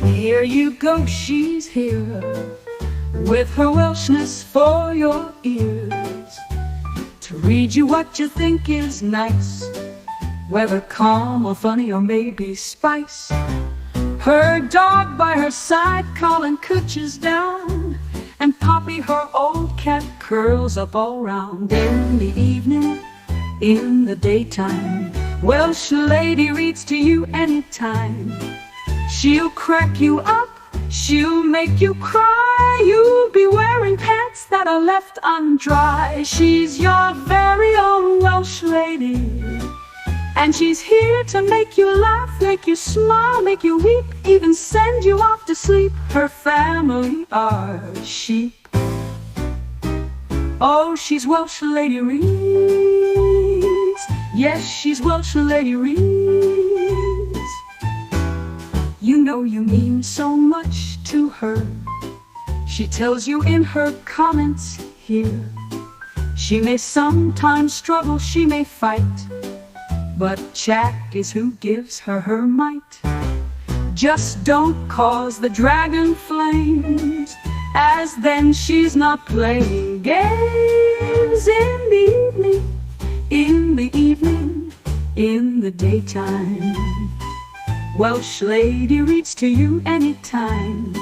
Here you go, she's here, with her Welshness for your ears, to read you what you think is nice, whether calm or funny or maybe spice. Her dog by her side calling cooches down, and Poppy, her old cat, curls up all round. In the evening, in the daytime, Welsh Lady reads to you anytime. She'll crack you up, she'll make you cry, you'll be wearing pants that are left undry. She's your very own Welsh Lady, and she's here to make you laugh, make you smile, make you weep, even send you off to sleep. Her family are sheep. Oh, she's Welsh Lady Reads. Yes, she's Welsh Lady Reads. You know you mean so much to her. She tells you in her comments here. She may sometimes struggle, she may fight, but chat is who gives her her might. Just don't cause the dragon flames, as then she's not playing games. In the evening, in the evening, in the daytime, Welsh Lady reads to you anytime.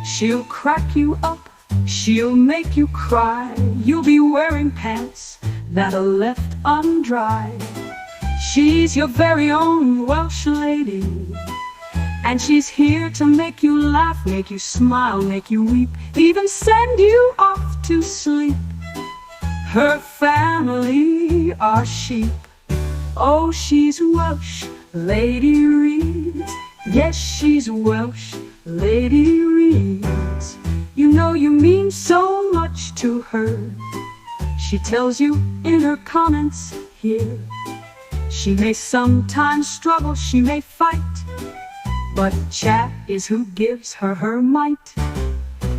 She'll crack you up, she'll make you cry, you'll be wearing pants that are left undry. She's your very own Welsh Lady, and she's here to make you laugh, make you smile, make you weep, even send you off to sleep. Her family are sheep. Oh, she's Welsh Lady Reads. Yes, she's Welsh Lady Reads. You know you mean so much to her. She tells you in her comments here. She may sometimes struggle, she may fight, but chat is who gives her her might.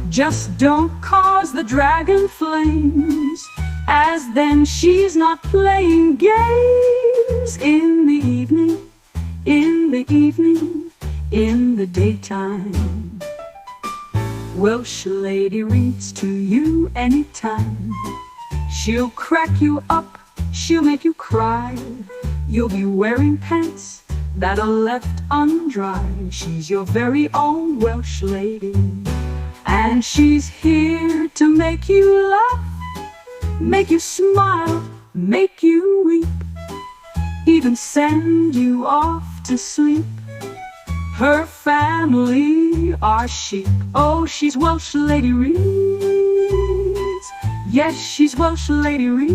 Just don't cause the dragon flames, as then she's not playing games. In the evening, in the evening, in the daytime, Welsh Lady reads to you anytime. She'll crack you up, she'll make you cry, you'll be wearing pants that are left undry. She's your very own Welsh Lady, and she's here to make you laugh, make you smile, make you weep, even send you off to sleep. Her family are sheep. Oh, she's Welsh Lady Reads. Yes, she's Welsh Lady Reads.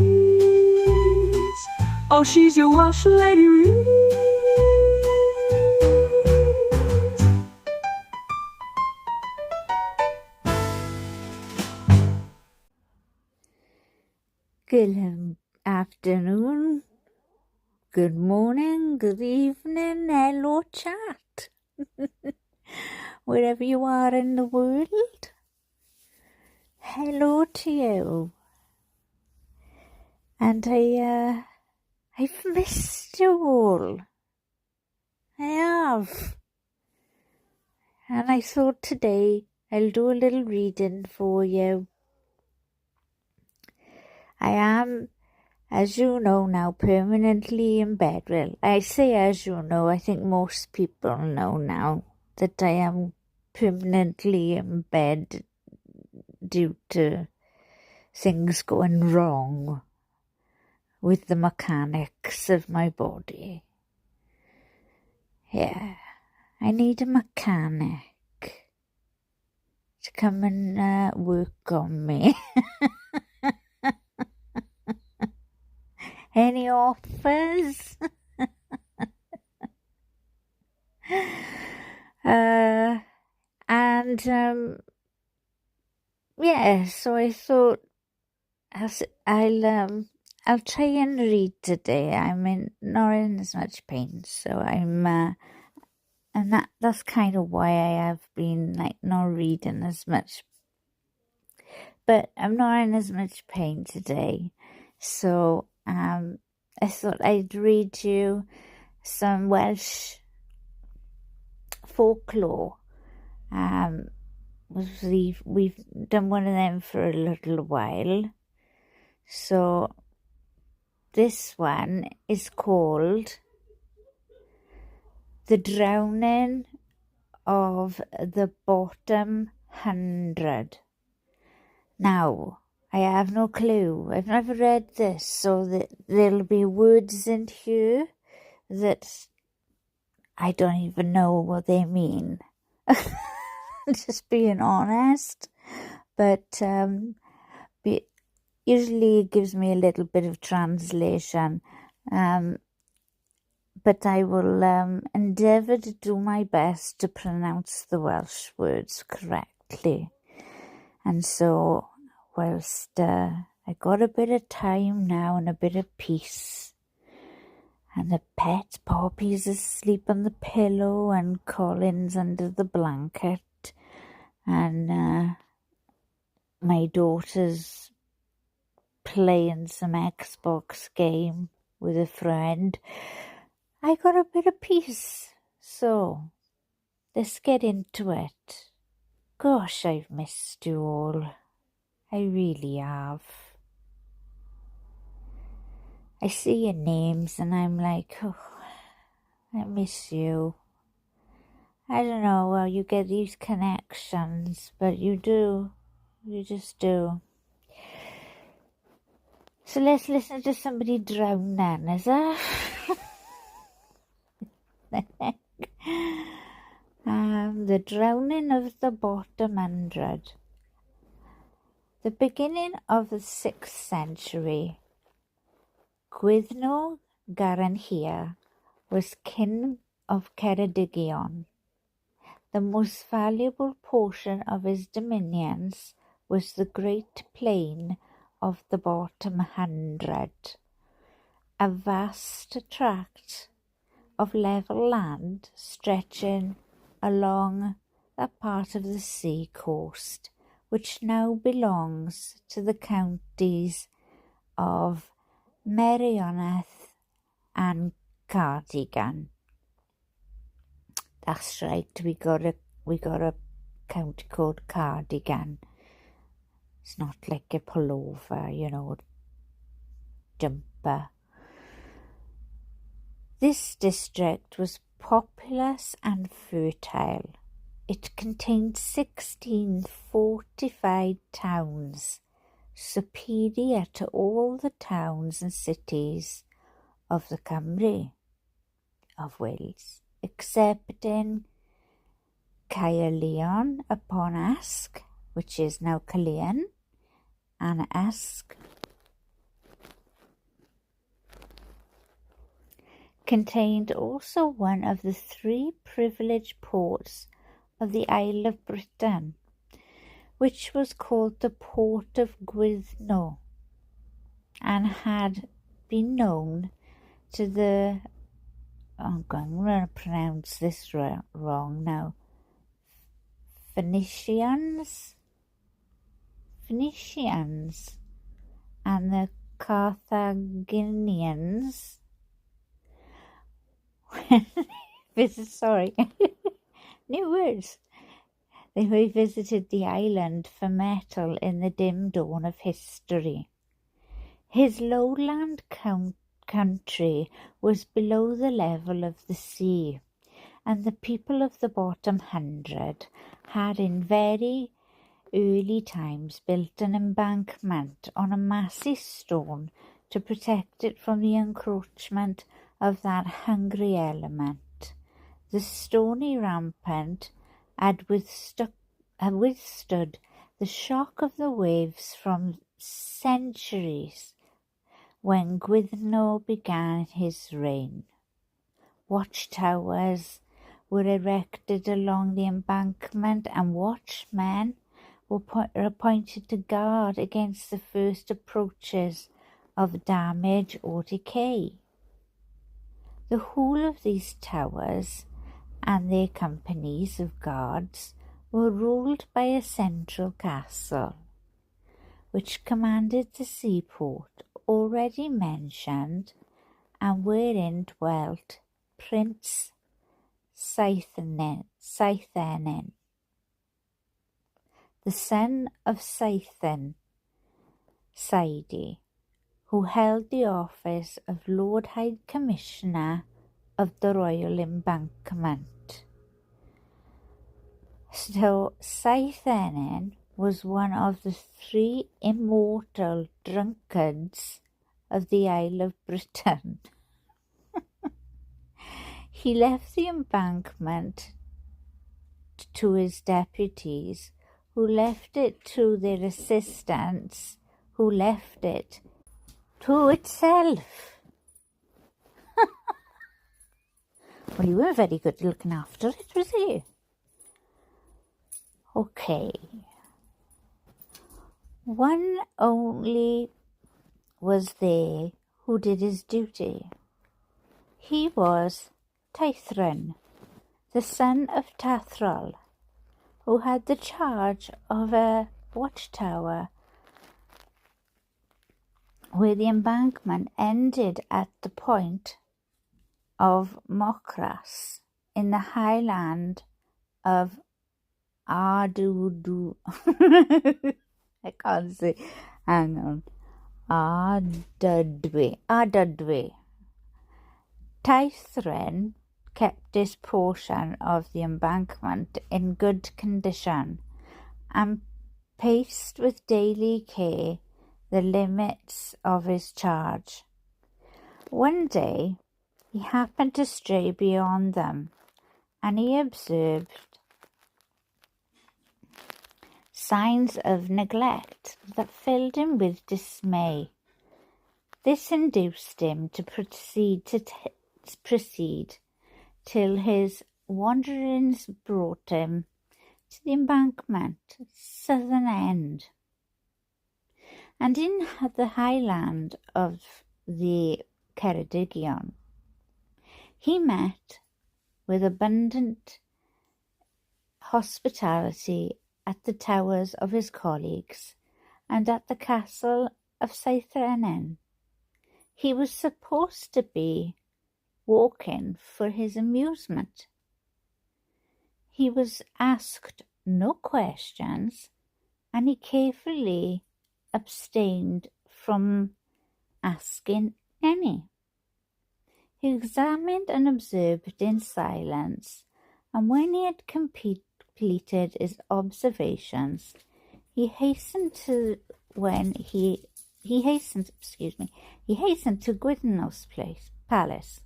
Oh, she's your Welsh Lady Reads. Good afternoon, good morning, good evening, hello chat. Wherever you are in the world, hello to you. And I've missed you all. I have. And I thought today I'll do a little reading for you. I am, as you know now, permanently in bed. Well, I say as you know, I think most people know now that I am permanently in bed due to things going wrong with the mechanics of my body. Yeah, I need a mechanic to come and work on me. Any offers? Yeah, so I thought I'll try and read today. I'm not in as much pain, so and that's kind of why I have been not reading as much. But I'm not in as much pain today, So I thought I'd read you some Welsh folklore. We've done one of them for a little while. So this one is called The Drowning of the Bottom 100. Now, I have no clue. I've never read this, so there'll be words in here that I don't even know what they mean. Just being honest. But usually it gives me a little bit of translation. But I will endeavour to do my best to pronounce the Welsh words correctly. And so, whilst I got a bit of time now and a bit of peace, and the pet Poppy's asleep on the pillow and Colin's under the blanket, and my daughter's playing some Xbox game with a friend, I got a bit of peace. So, let's get into it. Gosh, I've missed you all. I really have. I see your names and I'm like, oh, I miss you. I don't know how you get these connections, but you do. You just do. So let's listen to somebody drown then, is that? The Drowning of the Bottom 100. The beginning of the 6th century, Gwyddno Garanhir was king of Ceredigion. The most valuable portion of his dominions was the great plain of the Bottom 100, a vast tract of level land stretching along that part of the sea coast which now belongs to the counties of Merioneth and Cardigan. That's right, we got a county called Cardigan. It's not like a pullover, jumper. This district was populous and fertile. It contained 16 fortified towns, superior to all the towns and cities of the Cymru of Wales, excepting Caerleon upon Usk, which is now Caerleon, and Usk contained also one of the 3 privileged ports of the Isle of Britain, which was called the Port of Gwyddno, and had been known to the, I'm going to pronounce this wrong now, Phoenicians and the Carthaginians. Sorry, new words. They visited the island for metal in the dim dawn of history. His lowland country was below the level of the sea, and the people of the Bottom 100 had in very early times built an embankment on a massive stone to protect it from the encroachment of that hungry element. The stony rampart had withstood the shock of the waves from centuries when Gwyddno began his reign. Watchtowers were erected along the embankment, and watchmen were appointed to guard against the first approaches of damage or decay. The whole of these towers and their companies of guards were ruled by a central castle, which commanded the seaport already mentioned, and wherein dwelt Prince Scythanen, the son of Scythan Lady, who held the office of Lord High Commissioner of the Royal Embankment. So Scythanen was one of the 3 immortal drunkards of the Isle of Britain. He left the embankment to his deputies, who left it to their assistants, who left it to itself. Well, you weren't very good at looking after it, was you? Okay. One only was there who did his duty. He was Teithrin, the son of Tathrol, who had the charge of a watchtower where the embankment ended at the point of Mocras in the highland of Ardudu. I can't say. Hang on. Ardudwe. Teithrin kept this portion of the embankment in good condition and paced with daily care the limits of his charge. One day he happened to stray beyond them, and he observed signs of neglect that filled him with dismay. This induced him to proceed till his wanderings brought him to the embankment southern end, and in the highland of the Ceredigion he met with abundant hospitality at the towers of his colleagues and at the castle of Scythanen. He was supposed to be walking for his amusement. He was asked no questions, and he carefully abstained from asking any. He examined and observed in silence, and when he had completed his observations, he hastened to Gwyddelno's palace.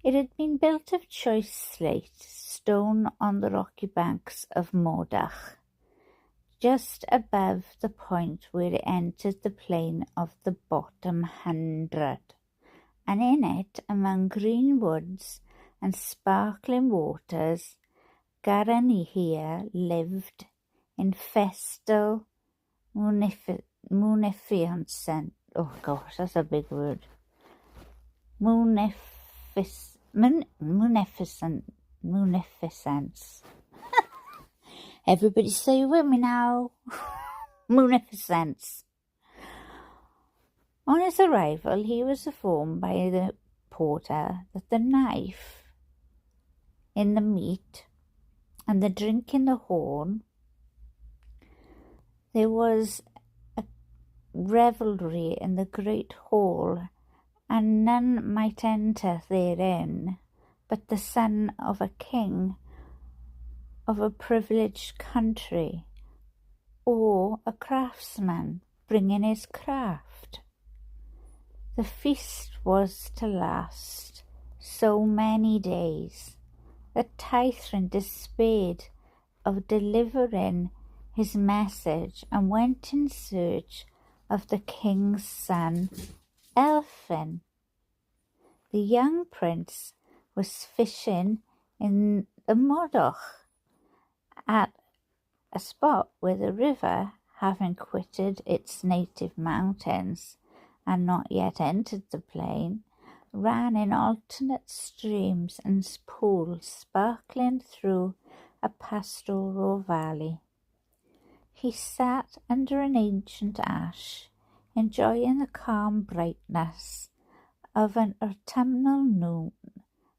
It had been built of choice slate stone on the rocky banks of Mordach, just above the point where it entered the plain of the Bottom 100, and in it, among green woods and sparkling waters, Garanihir lived in festal munificence. Oh gosh, that's a big word. Munificence. Everybody say with me now. Munificence. On his arrival, he was informed by the porter that the knife in the meat and the drink in the horn, there was a revelry in the great hall, and none might enter therein but the son of a king of a privileged country, or a craftsman bringing his craft. The feast was to last so many days that Teithrin despaired of delivering his message and went in search of the king's son, Elphin. The young prince was fishing in the Modoch at a spot where the river, having quitted its native mountains and not yet entered the plain, ran in alternate streams and pools sparkling through a pastoral valley. He sat under an ancient ash enjoying the calm brightness of an autumnal noon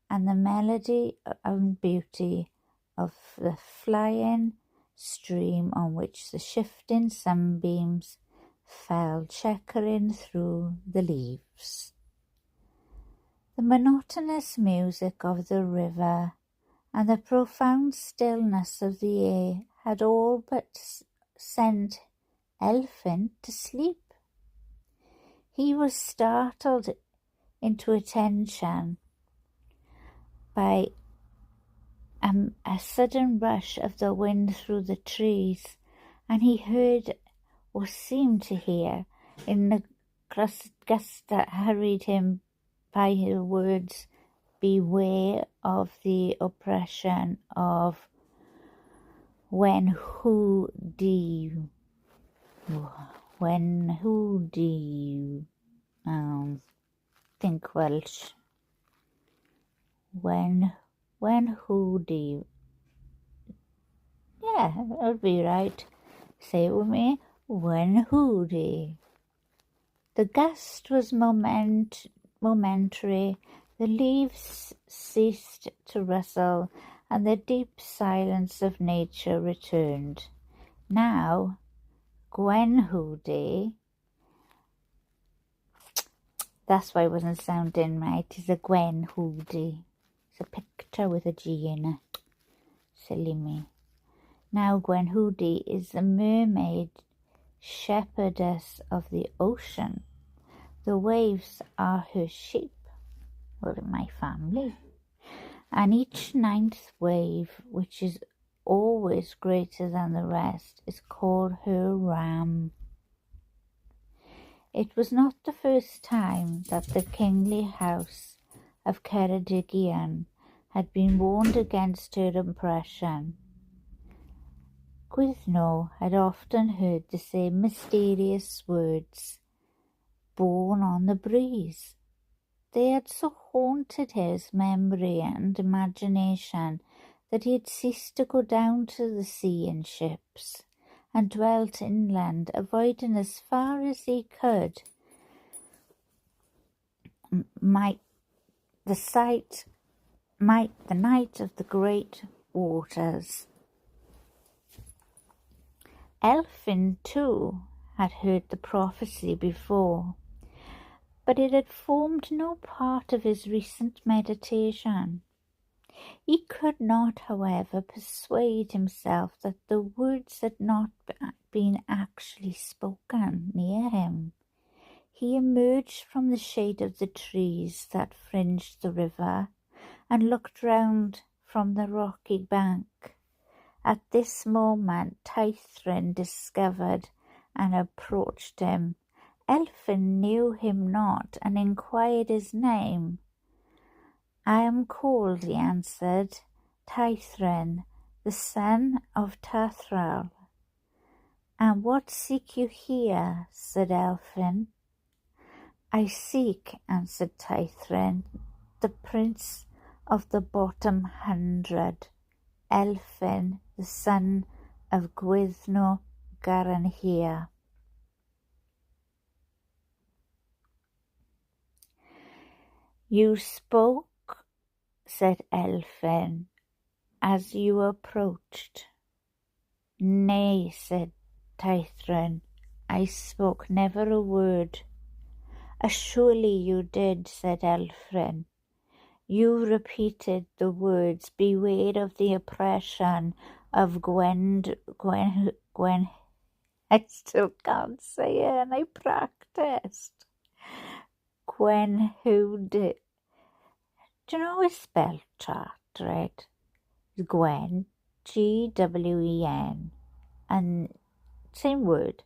and the melody and beauty of the flying stream on which the shifting sunbeams fell checkering through the leaves. The monotonous music of the river and the profound stillness of the air had all but sent Elfin to sleep. He was startled into attention by a sudden rush of the wind through the trees, and he heard, or seemed to hear, in the gust that hurried him by the words, "Beware of the oppression of when who do think Welsh. When who do. Yeah, that would be right. Say it with me. When who do. The gust was momentary. The leaves ceased to rustle, and the deep silence of nature returned. Now, Gwen Hoody. That's why it wasn't sounding right. It's a Gwen Hoody. It's a picture with a G in it. Silly me. Now Gwen Hoody is the mermaid shepherdess of the ocean. The waves are her sheep, or my family. And each ninth wave, which is always greater than the rest, is called her ram. It was not the first time that the kingly house of Ceredigion had been warned against her oppression. Gwyddno had often heard the same mysterious words, borne on the breeze. They had so haunted his memory and imagination that he had ceased to go down to the sea in ships, and dwelt inland, avoiding as far as he could the night of the great waters. Elfin, too, had heard the prophecy before, but it had formed no part of his recent meditation. He could not, however, persuade himself that the words had not been actually spoken near him. He emerged from the shade of the trees that fringed the river and looked round from the rocky bank. At this moment Taithrin discovered and approached him. Elfin knew him not and inquired his name. "I am called," he answered, "Taithrin, the son of Tathral." "And what seek you here?" said Elfin. "I seek," answered Taithrin, "the prince of the bottom 100, Elfin, the son of Gwyddno Garanhir." "You spoke," said Elfin, "as you approached." "Nay," said Taithrin, "I spoke never a word." "Surely you did," said Elfin. "You repeated the words, 'Beware of the oppression of Gwen. I still can't say it, and I practiced. Gwen Hoody. Do you know it's spelled chart, right? Gwen, Gwen, and same word,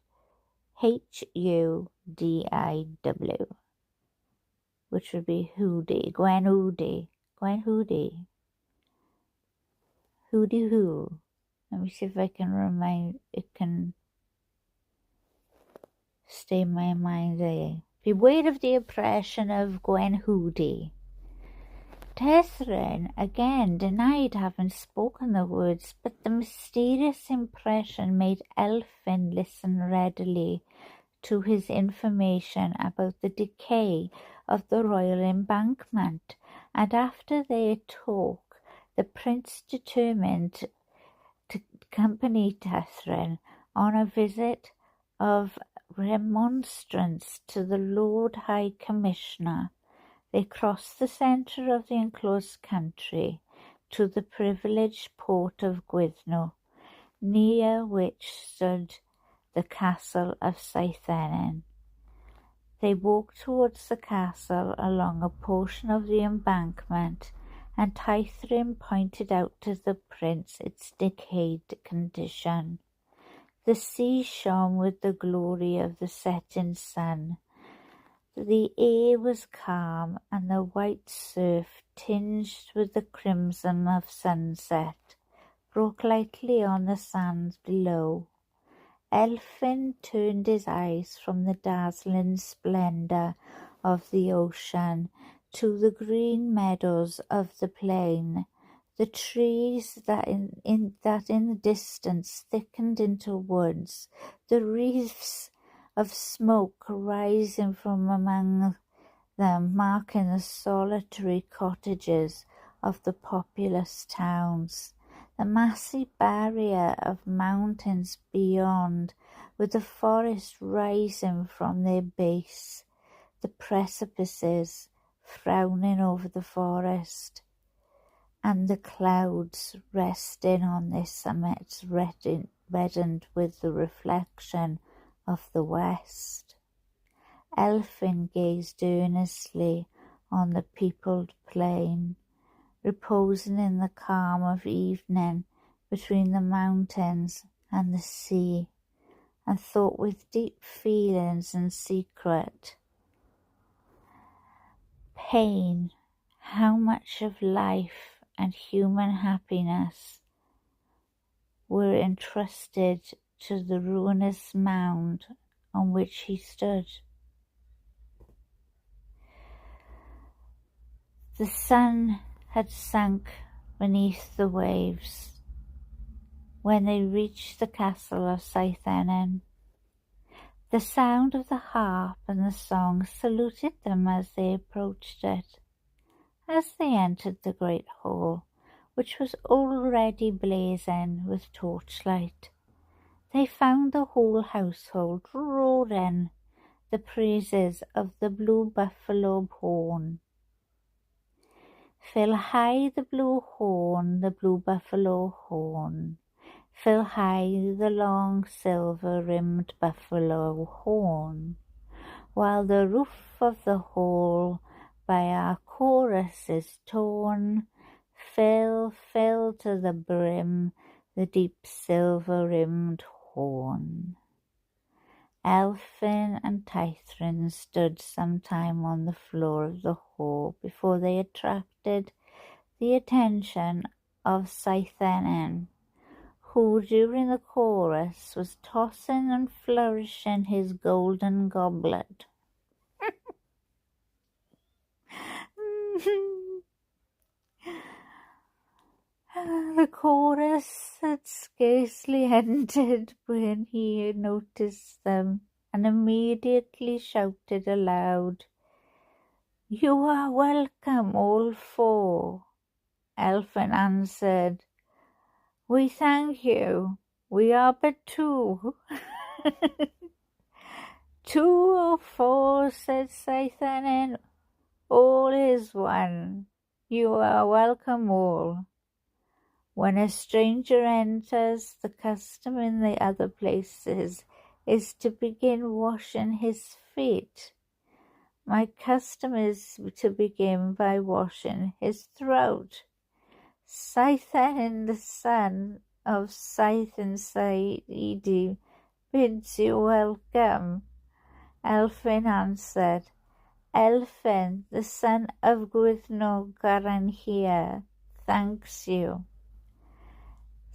Hudiw, which would be Hoody, Gwen Hoody, Gwen Hoody, Hoody Hoo. Let me see if I can it can stay in my mind there. Beware of the oppression of Gwen Hoody. Taithrin again denied having spoken the words, but the mysterious impression made Elfin listen readily to his information about the decay of the royal embankment, and after their talk the prince determined to accompany Catherine on a visit of remonstrance to the Lord High Commissioner. They crossed the centre of the enclosed country to the privileged port of Gwyddno, near which stood the castle of Seithenyn. They walked towards the castle along a portion of the embankment, and Taithrin pointed out to the prince its decayed condition. The sea shone with the glory of the setting sun. The air was calm, and the white surf, tinged with the crimson of sunset, broke lightly on the sands below. Elphin turned his eyes from the dazzling splendour of the ocean to the green meadows of the plain, the trees that in the distance thickened into woods, the wreaths of smoke rising from among them, marking the solitary cottages of the populous towns, the massy barrier of mountains beyond, with the forest rising from their base, the precipices frowning over the forest, and the clouds resting on their summits reddened with the reflection of the west. Elphin gazed earnestly on the peopled plain, reposing in the calm of evening between the mountains and the sea, and thought with deep feelings and secret pain how much of life and human happiness were entrusted to the ruinous mound on which he stood. The sun had sunk beneath the waves when they reached the castle of Seithenyn. The sound of the harp and the song saluted them as they approached it. As they entered the great hall, which was already blazing with torchlight, they found the whole household roaring the praises of the blue buffalo horn. Fill high the blue horn, the blue buffalo horn. Fill high the long silver-rimmed buffalo horn, while the roof of the hall by our chorus is torn. Fill, fill to the brim the deep silver-rimmed horn. Elphin and Taithrin stood some time on the floor of the hall before they attracted the attention of Seithenyn, who during the chorus was tossing and flourishing his golden goblet. The chorus had scarcely ended when he noticed them, and immediately shouted aloud, "You are welcome, all four." Elphin answered, "We thank you, we are but two." "Two or four," said Seithenyn, "all is one. You are welcome all. When a stranger enters, the custom in the other places is to begin washing his feet. My custom is to begin by washing his throat. Seithenyn, the son of Lady, bids you welcome." Elphin answered, "Elphin, the son of Gwyddno here, thanks you."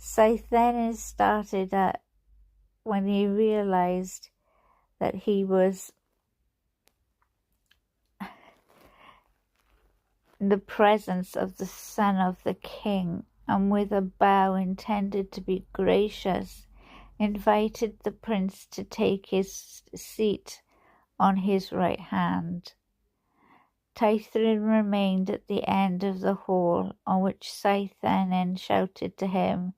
Seithenyn started up when he realized that he was in the presence of the son of the king, and with a bow intended to be gracious, invited the prince to take his seat on his right hand. Taithrin remained at the end of the hall, on which Saithanen shouted to him,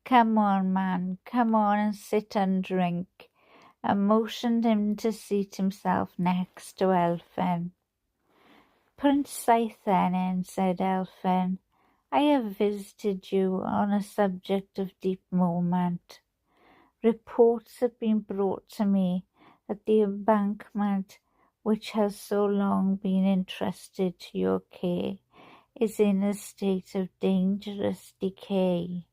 "Come on, man, come on and sit and drink," and motioned him to seat himself next to Elphin. "Prince Saithanen," said Elphin, "I have visited you on a subject of deep moment. Reports have been brought to me that the embankment, which has so long been entrusted to your care, is in a state of dangerous decay."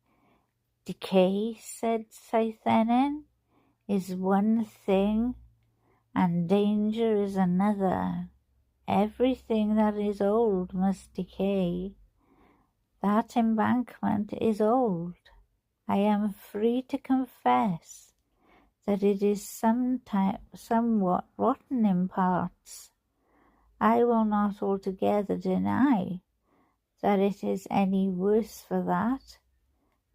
"Decay," said Saithanen, "is one thing, and danger is another. Everything that is old must decay. That embankment is old. I am free to confess that it is somewhat rotten in parts. I will not altogether deny that it is any worse for that.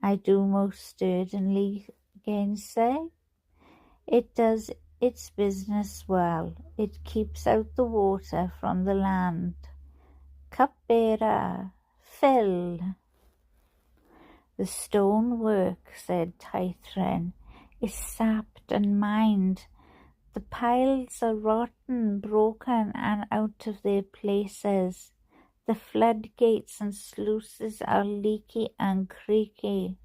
I do most sturdily gainsay. It does its business well. It keeps out the water from the land. Cupbearer, fill." "The stone work," said Taithrin, "is sapped and mined. The piles are rotten, broken, and out of their places. The floodgates and sluices are leaky and creaky."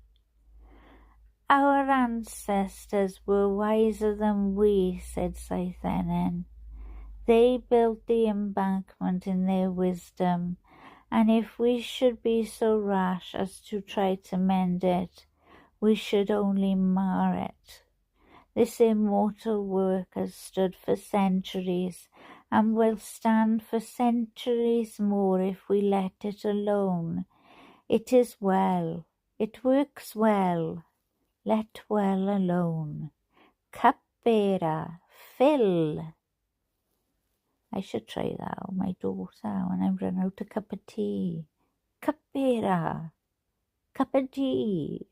"Our ancestors were wiser than we," said Saithanen. "They built the embankment in their wisdom, and if we should be so rash as to try to mend it, we should only mar it. This immortal work has stood for centuries, and will stand for centuries more if we let it alone. It is well. It works well. Let well alone. Cupbearer, fill." I should try that with my daughter when I run out a cup of tea. "Cupbearer, cup of tea."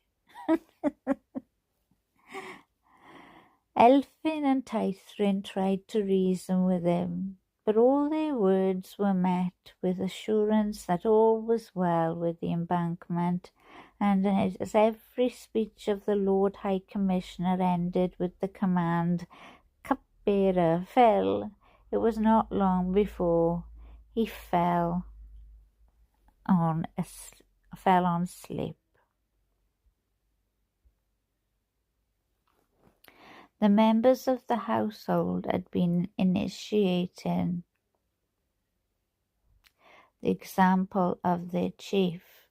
Elphin and Taithrin tried to reason with him, but all their words were met with assurance that all was well with the embankment, and as every speech of the Lord High Commissioner ended with the command, "Cupbearer, fill," it was not long before he fell on sleep. The members of the household had been initiating the example of their chief,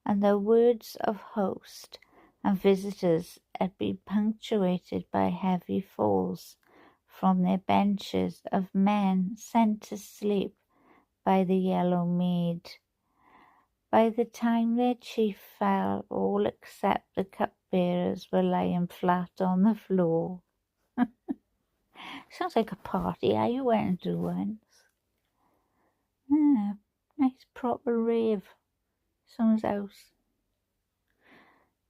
and the words of host and visitors had been punctuated by heavy falls from their benches of men sent to sleep by the yellow mead. By the time their chief fell, all except the cupbearers were lying flat on the floor. Sounds like a party I went to once. Yeah, nice proper rave. Someone's house.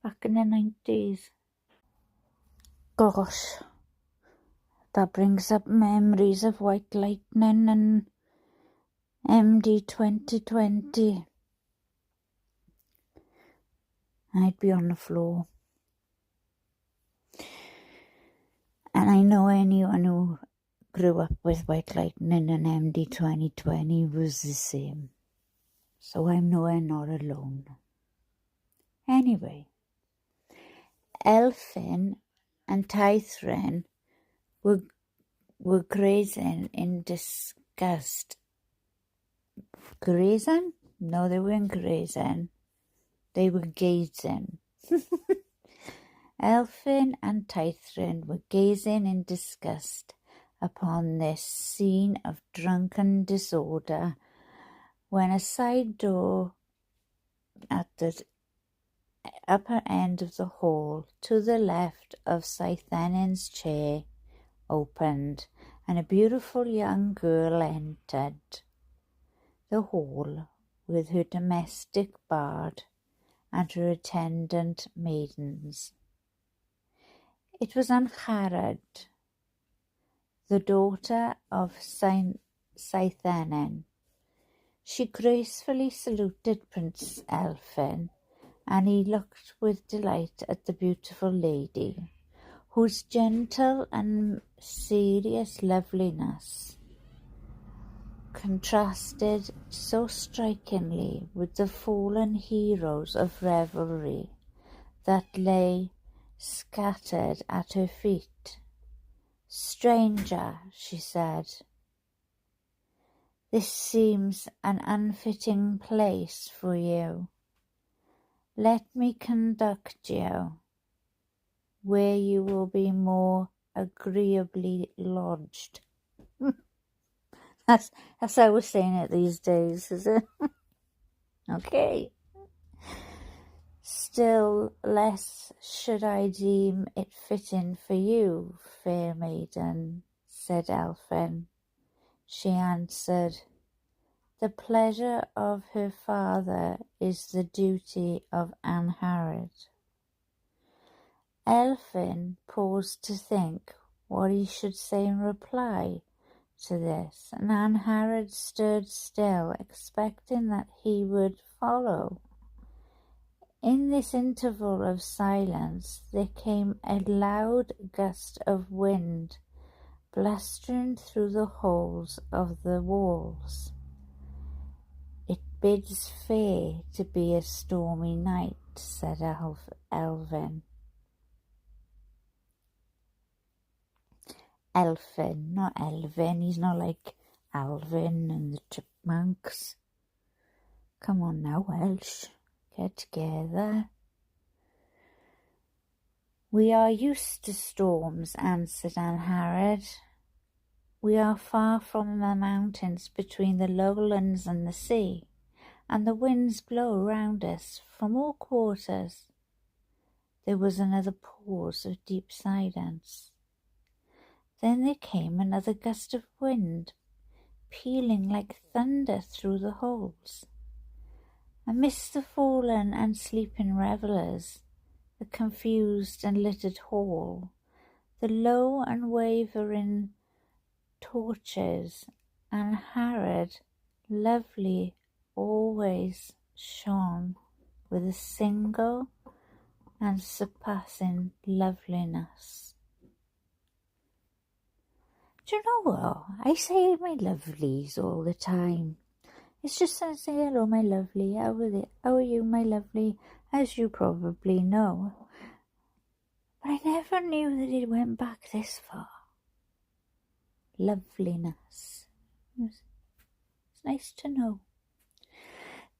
Back in the 90s. Gosh, that brings up memories of White Lightning and MD 2020. I'd be on the floor. And I know anyone who grew up with White Lightning and MD 2020 was the same. So I'm nowhere not alone. Anyway, Elphin and Taithrin were grazing in disgust. Grazing? No, they weren't grazing. They were gazing. Elphin and Taithrin were gazing in disgust upon this scene of drunken disorder when a side door at the upper end of the hall to the left of Saithanen's chair opened, and a beautiful young girl entered the hall with her domestic bard and her attendant maidens. It was Angharad, the daughter of Saithenen. She gracefully saluted Prince Elphin, and he looked with delight at the beautiful lady, whose gentle and serious loveliness contrasted so strikingly with the fallen heroes of revelry that lay scattered at her feet. "Stranger," she said, "this seems an unfitting place for you. Let me conduct you where you will be more agreeably lodged." That's how we're saying it these days, is it? Okay. "Still less should I deem it fitting for you, fair maiden," said Elphin. She answered, "The pleasure of her father is the duty of Angharad." Elphin paused to think what he should say in reply to this, and Angharad stood still, expecting that he would follow. In this interval of silence there came a loud gust of wind, blustering through the holes of the walls. "It bids fair to be a stormy night," said Elphin. Elphin, not Elvin. He's not like Alvin and the Chipmunks. Come on now, Welsh. Get together. "We are used to storms," answered Angharad. "We are far from the mountains between the lowlands and the sea, and the winds blow round us from all quarters." There was another pause of deep silence. Then there came another gust of wind, pealing like thunder through the holes. Amidst the fallen and sleeping revellers, the confused and littered hall, the low and wavering torches, Angharad, lovely always, shone with a single and surpassing loveliness. Do you know what? I say my lovelies all the time. It's just to say hello, my lovely. How are you, my lovely? As you probably know. But I never knew that it went back this far. Loveliness. It's nice to know.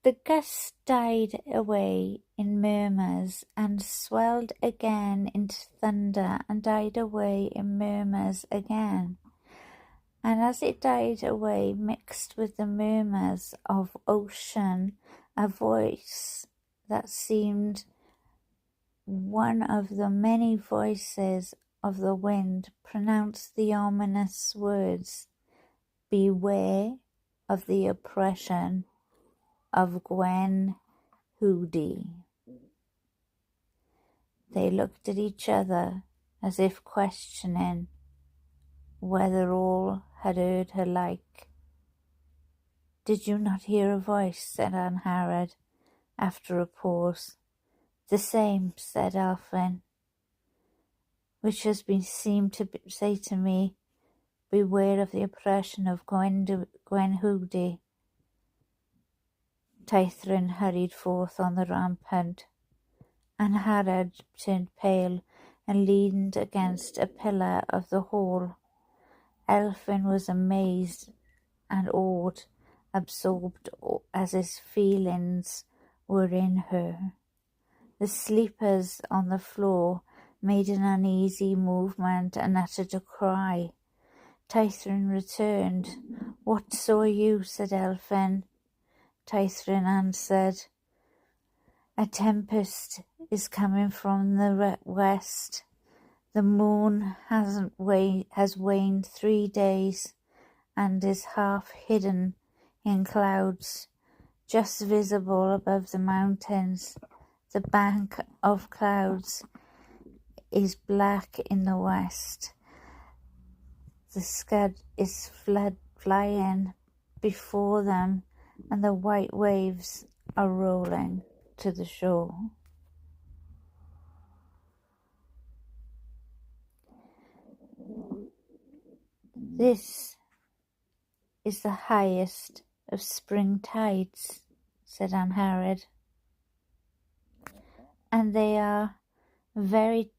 The gust died away in murmurs and swelled again into thunder and died away in murmurs again. And as it died away, mixed with the murmurs of ocean, a voice that seemed one of the many voices of the wind pronounced the ominous words, "Beware of the oppression of Gwen Hoody." They looked at each other as if questioning whether all had heard her like. "Did you not hear a voice?" said Angharad, after a pause. "The same," said Elphin, "which has been seemed to say to me, beware of the oppression of Gwen Hoody." Taithrin hurried forth on the rampart. Angharad turned pale and leaned against a pillar of the hall. Elphin was amazed and awed, absorbed as his feelings were in her. The sleepers on the floor made an uneasy movement and uttered a cry. Taithrin returned. "What saw you?" said Elphin. Taithrin answered, "A tempest is coming from the west. The moon has waned 3 days and is half hidden in clouds, just visible above the mountains. The bank of clouds is black in the west. The scud is flying before them, and the white waves are rolling to the shore. This is the highest of spring tides, said Angharad, and they are very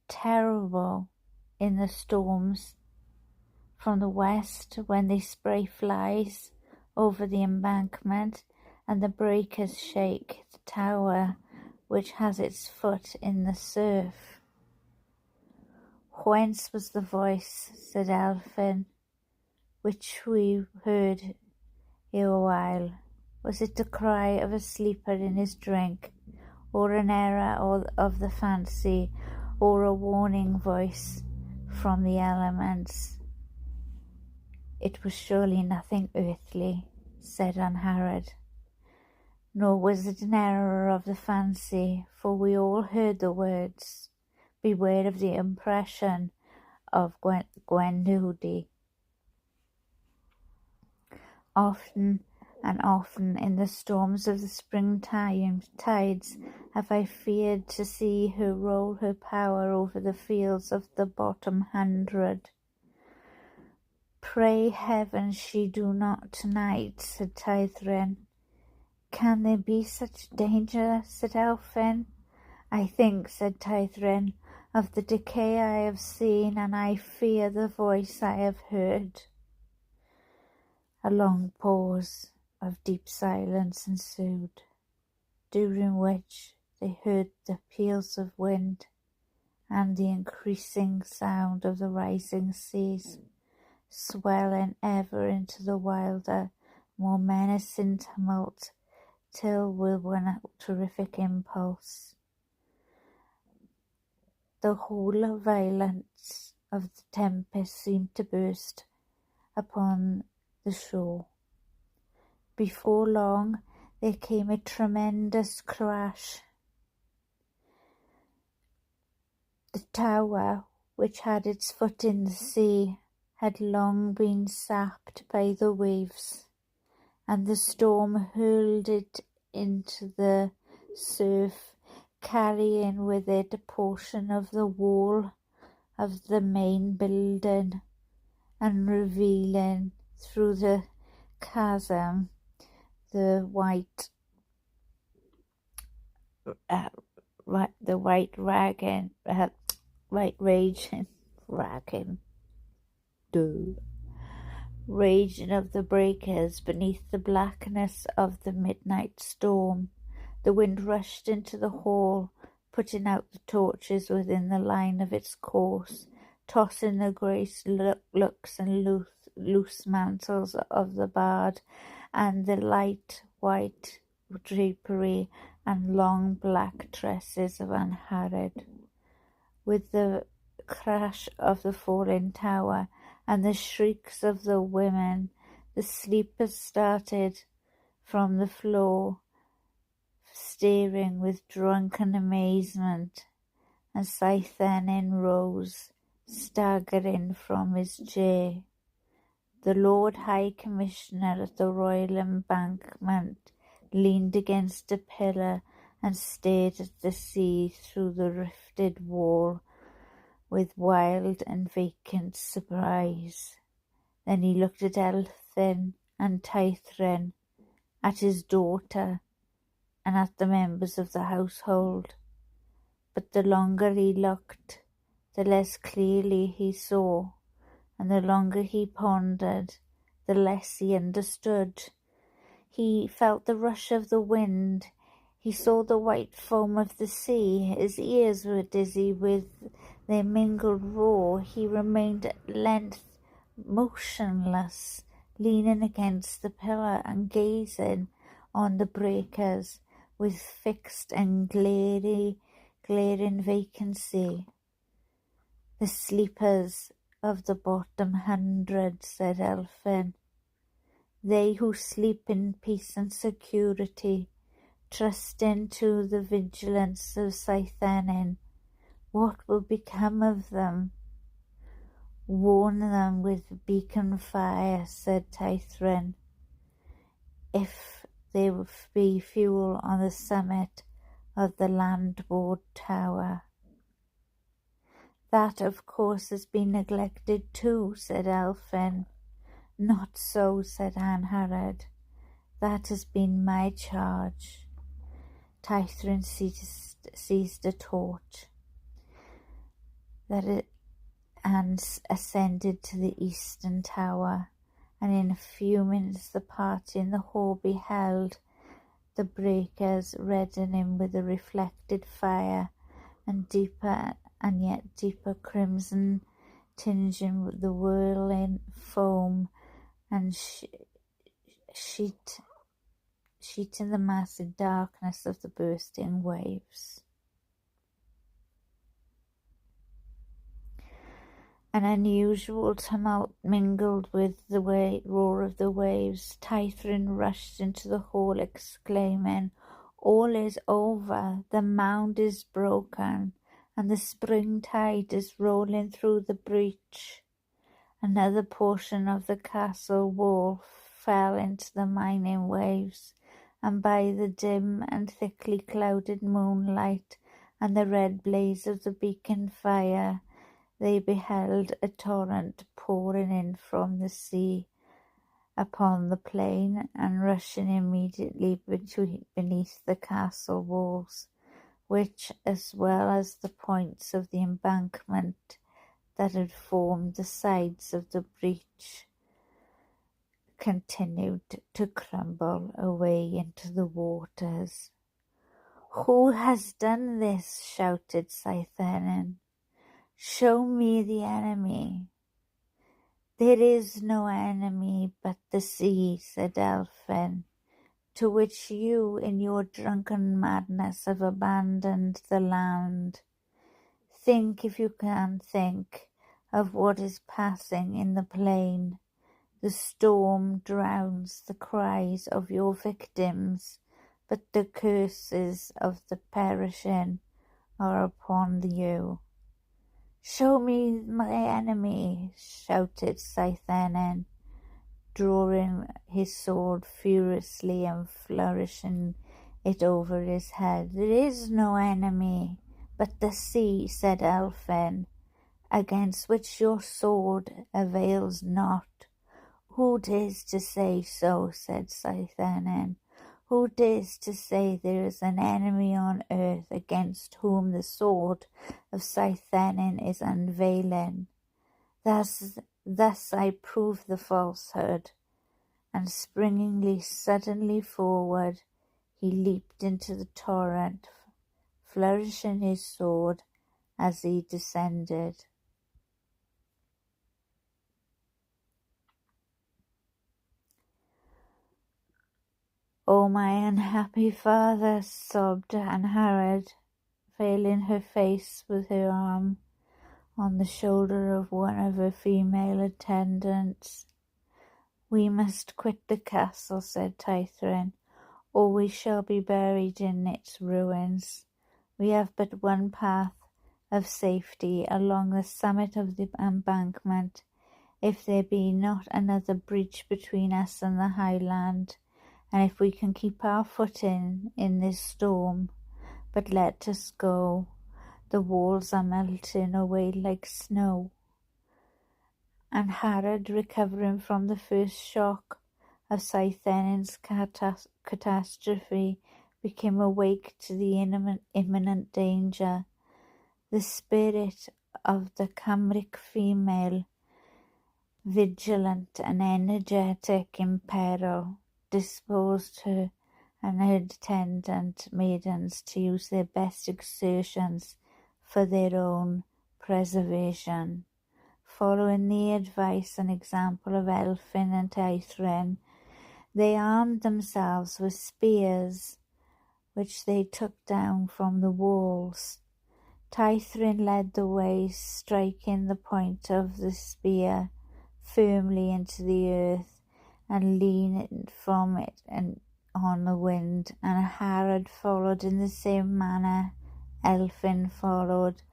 terrible in the storms from the west when they spray flies over the embankment and the breakers shake the tower which has its foot in the surf. Whence was the voice, said Elphin, which we heard here a while? Was it the cry of a sleeper in his drink, or an error of the fancy, or a warning voice from the elements? It was surely nothing earthly, said Angharad, nor was it an error of the fancy, for we all heard the words, beware of the impression of Gwendolen. Often and often in the storms of the springtime tides have I feared to see her roll her power over the fields of the bottom 100. Pray heaven she do not tonight, said Tithrin. Can there be such danger, said Elphin. I think, said Tithrin, of the decay I have seen, and I fear the voice I have heard. A long pause of deep silence ensued, during which they heard the peals of wind and the increasing sound of the rising seas, swelling ever into the wilder, more menacing tumult, till with one terrific impulse the whole violence of the tempest seemed to burst upon the shore. Before long there came a tremendous crash. The tower, which had its foot in the sea, had long been sapped by the waves, and the storm hurled it into the surf, carrying with it a portion of the wall of the main building, and revealing through the chasm the white raging of the breakers beneath the blackness of the midnight storm. The wind rushed into the hall, putting out the torches within the line of its course, tossing the grey looks and loose mantles of the bard, and the light white drapery and long black tresses of Angharad. With the crash of the falling tower and the shrieks of the women, the sleepers started from the floor, staring with drunken amazement, and Saithanin rose, staggering from his chair. The Lord High Commissioner at the Royal Embankment leaned against a pillar and stared at the sea through the rifted wall with wild and vacant surprise. Then he looked at Elphin and Tithrin, at his daughter, and at the members of the household. But the longer he looked, the less clearly he saw, and the longer he pondered, the less he understood. He felt the rush of the wind. He saw the white foam of the sea. His ears were dizzy with their mingled roar. He remained at length motionless, leaning against the pillar and gazing on the breakers with fixed and glaring vacancy. The sleepers of the bottom 100, said Elphin. They who sleep in peace and security, trusting to the vigilance of Saithanin, What will become of them? Warn them with beacon fire, said Tithrin, if they be fuel on the summit of the landward tower. That, of course, has been neglected too, said Elfin. Not so, said Anharad. That has been my charge. Tithrin seized a torch and ascended to the eastern tower, and in a few minutes the party in the hall beheld the breakers reddening with the reflected fire, and deeper and yet deeper crimson tinging the whirling foam and sheeting the massive darkness of the bursting waves. An unusual tumult mingled with the roar of the waves. Tithrin rushed into the hall, exclaiming, "All is over, the mound is broken, and the spring tide is rolling through the breach." Another portion of the castle wall fell into the mining waves, and by the dim and thickly clouded moonlight and the red blaze of the beacon fire, they beheld a torrent pouring in from the sea upon the plain and rushing immediately beneath the castle walls, which, as well as the points of the embankment that had formed the sides of the breach, continued to crumble away into the waters. "Who has done this?" shouted Scythanen. "Show me the enemy." "There is no enemy but the sea," said Elfin, "to which you in your drunken madness have abandoned the land. Think, if you can think, of what is passing in the plain. The storm drowns the cries of your victims, but the curses of the perishing are upon you." "Show me my enemy," shouted Scythanen, drawing his sword furiously and flourishing it over his head. "There is no enemy but the sea," said Elfin, "against which your sword avails not." "Who dares to say so?" said Scythanen. "Who dares to say there is an enemy on earth against whom the sword of Scythanen is unveiling? Thus I prove the falsehood." And springing suddenly forward, he leaped into the torrent, flourishing his sword as he descended. "Oh, my unhappy father," sobbed Anharad, veiling her face with her arm on the shoulder of one of her female attendants. "We must quit the castle," said Tithrin, "or we shall be buried in its ruins. We have but one path of safety along the summit of the embankment, if there be not another breach between us and the highland, and if we can keep our footing in this storm. But let us go. The walls are melting away like snow." And Harald, recovering from the first shock of Scythanen's catastrophe, became awake to the imminent danger. The spirit of the Cymric female, vigilant and energetic in peril, disposed her and her attendant maidens to use their best exertions for their own preservation. Following the advice and example of Elfin and Tithrin, they armed themselves with spears, which they took down from the walls. Tithrin led the way, striking the point of the spear firmly into the earth and leaning from it and on the wind, and Harald followed in the same manner. Elfin followed,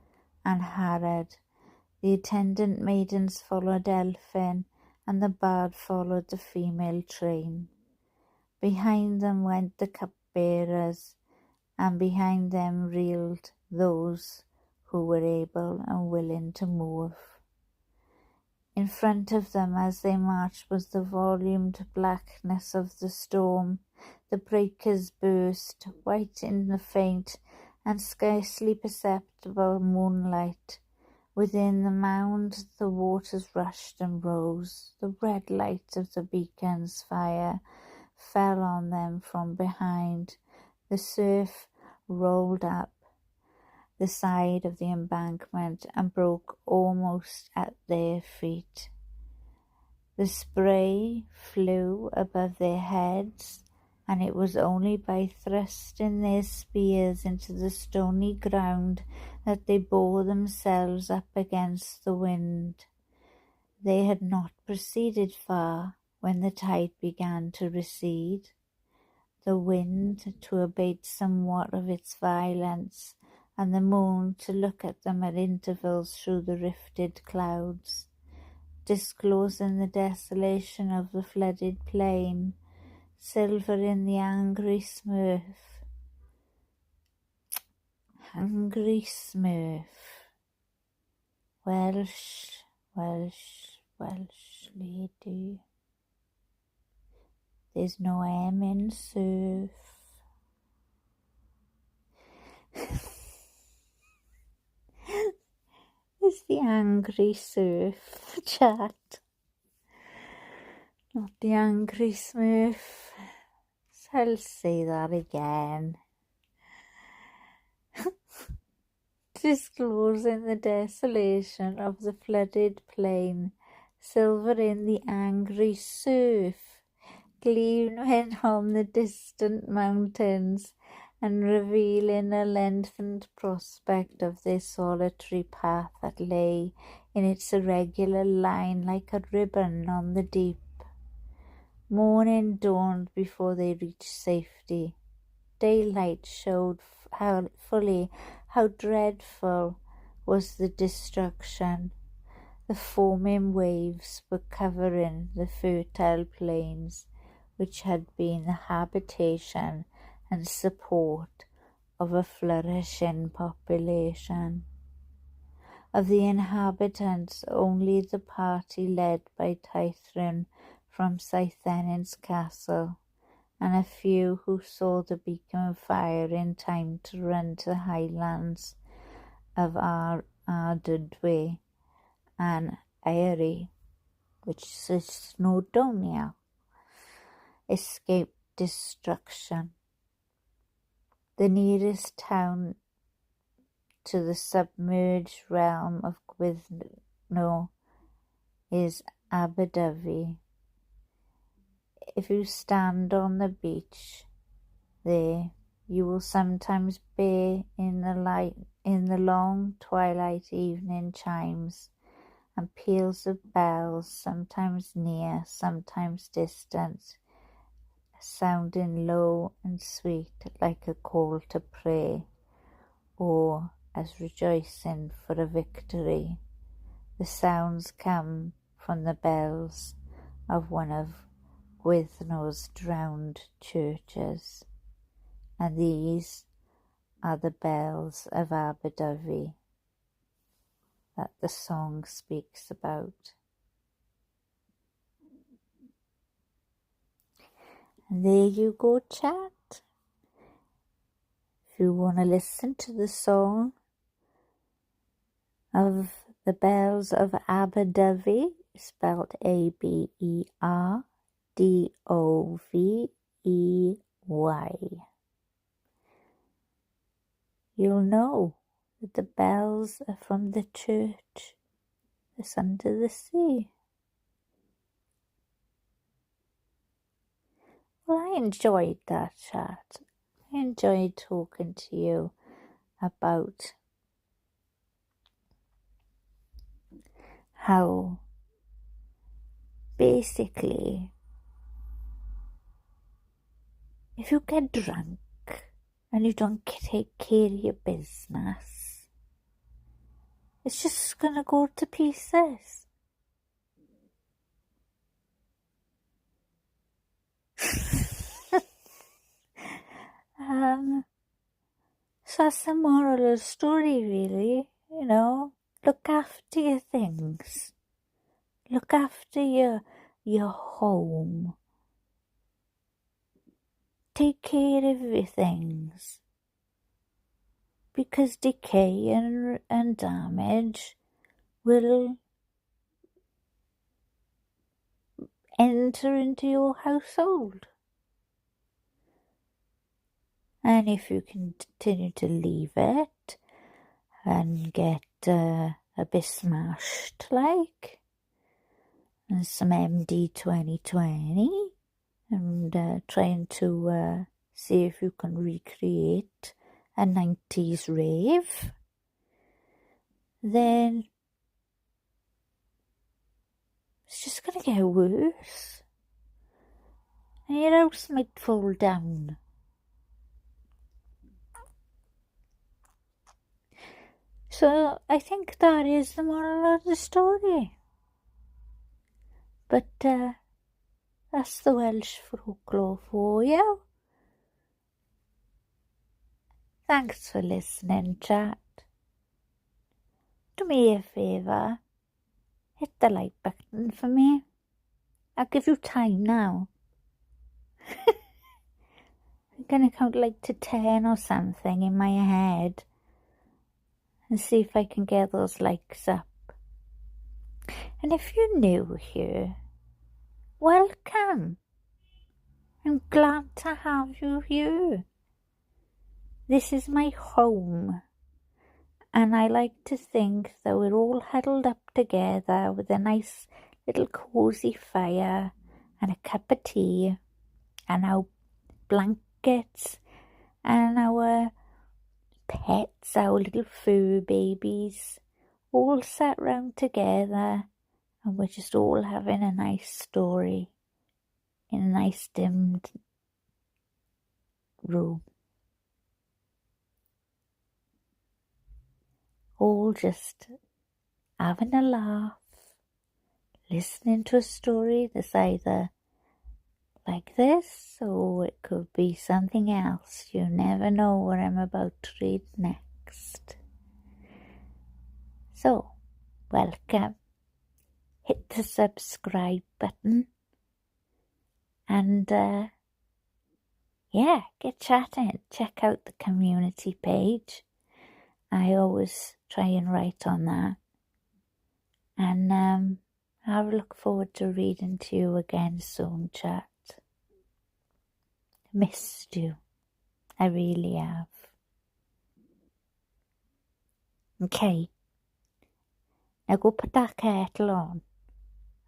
and Harad. The attendant maidens followed Elphin, and the bard followed the female train. Behind them went the cupbearers, and behind them reeled those who were able and willing to move. In front of them as they marched was the volumed blackness of the storm. The breakers burst, white in the faint and scarcely perceptible moonlight. Within the mound the waters rushed and rose. The red light of the beacon's fire fell on them from behind. The surf rolled up the side of the embankment and broke almost at their feet. The spray flew above their heads, and it was only by thrusting their spears into the stony ground that they bore themselves up against the wind. They had not proceeded far when the tide began to recede. The wind to abate somewhat of its violence, and the moon to look at them at intervals through the rifted clouds, disclosing the desolation of the flooded plain, silver in the angry Smurf. Angry Smurf. Welsh Lady. There's no M in surf. It's the angry surf chat, not the angry Smurf. So I'll say that again. Disclosing the desolation of the flooded plain, silver in the angry surf, gleaming on the distant mountains, and revealing a lengthened prospect of their solitary path that lay in its irregular line like a ribbon on the deep. Morning dawned before they reached safety. Daylight showed fully how dreadful was the destruction. The foaming waves were covering the fertile plains, which had been the habitation and support of a flourishing population. Of the inhabitants, only the party led by Tithrin from Scythen's castle, and a few who saw the beacon fire in time to run to the highlands of Ardudwy and Eiri, which is Snowdonia, escaped destruction. The nearest town to the submerged realm of Gwyddno is Aberdyfi. If you stand on the beach there, you will sometimes bear in the long twilight evening chimes and peals of bells, sometimes near, sometimes distant, sounding low and sweet like a call to prayer, or as rejoicing for a victory. The sounds come from the bells of one of Gwyddno's drowned churches, and these are the bells of Aberdyfi that the song speaks about. And there you go, chat. If you want to listen to the song of the bells of Aberdyfi, spelled Aberdovey, you'll know that the bells are from the church that's under the sea. Well, I enjoyed that chat. I enjoyed talking to you about how basically if you get drunk and you don't take care of your business, It's just gonna go to pieces. So that's the moral of the story, really. You know, look after your things. Look after your home. Take care of your things. Because decay and damage will enter into your household. And if you continue to leave it and get a bit smashed like, and some MD 2020, and trying to see if you can recreate a 90s rave, then it's just going to get worse. And your house might fall down. So I think that is the moral of the story. But that's the Welsh folklore for you. Thanks for listening, chat. Do me a favour. Hit the like button for me. I'll give you time now. I'm going to count like to 10 or something in my head and see if I can get those likes up. And if you're new here, welcome. I'm glad to have you here. This is my home, and I like to think that we're all huddled up together with a nice little cosy fire and a cup of tea and our blankets and our pets, our little fur babies, all sat round together, and we're just all having a nice story in a nice dimmed room. All just having a laugh, listening to a story that's either like this or it could be something else. You never know what I'm about to read next. So, welcome. Hit the subscribe button and get chatting. Check out the community page. I always try and write on that. And I'll look forward to reading to you again soon, chat. Missed you. I really have. Okay. Now go put that kettle on.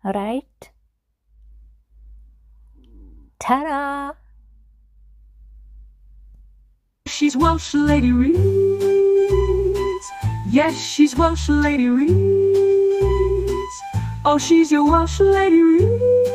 Alright? Ta-da! She's Welsh Lady Reads. Yes, she's Welsh Lady Reads. Oh, she's your Welsh Lady Reads.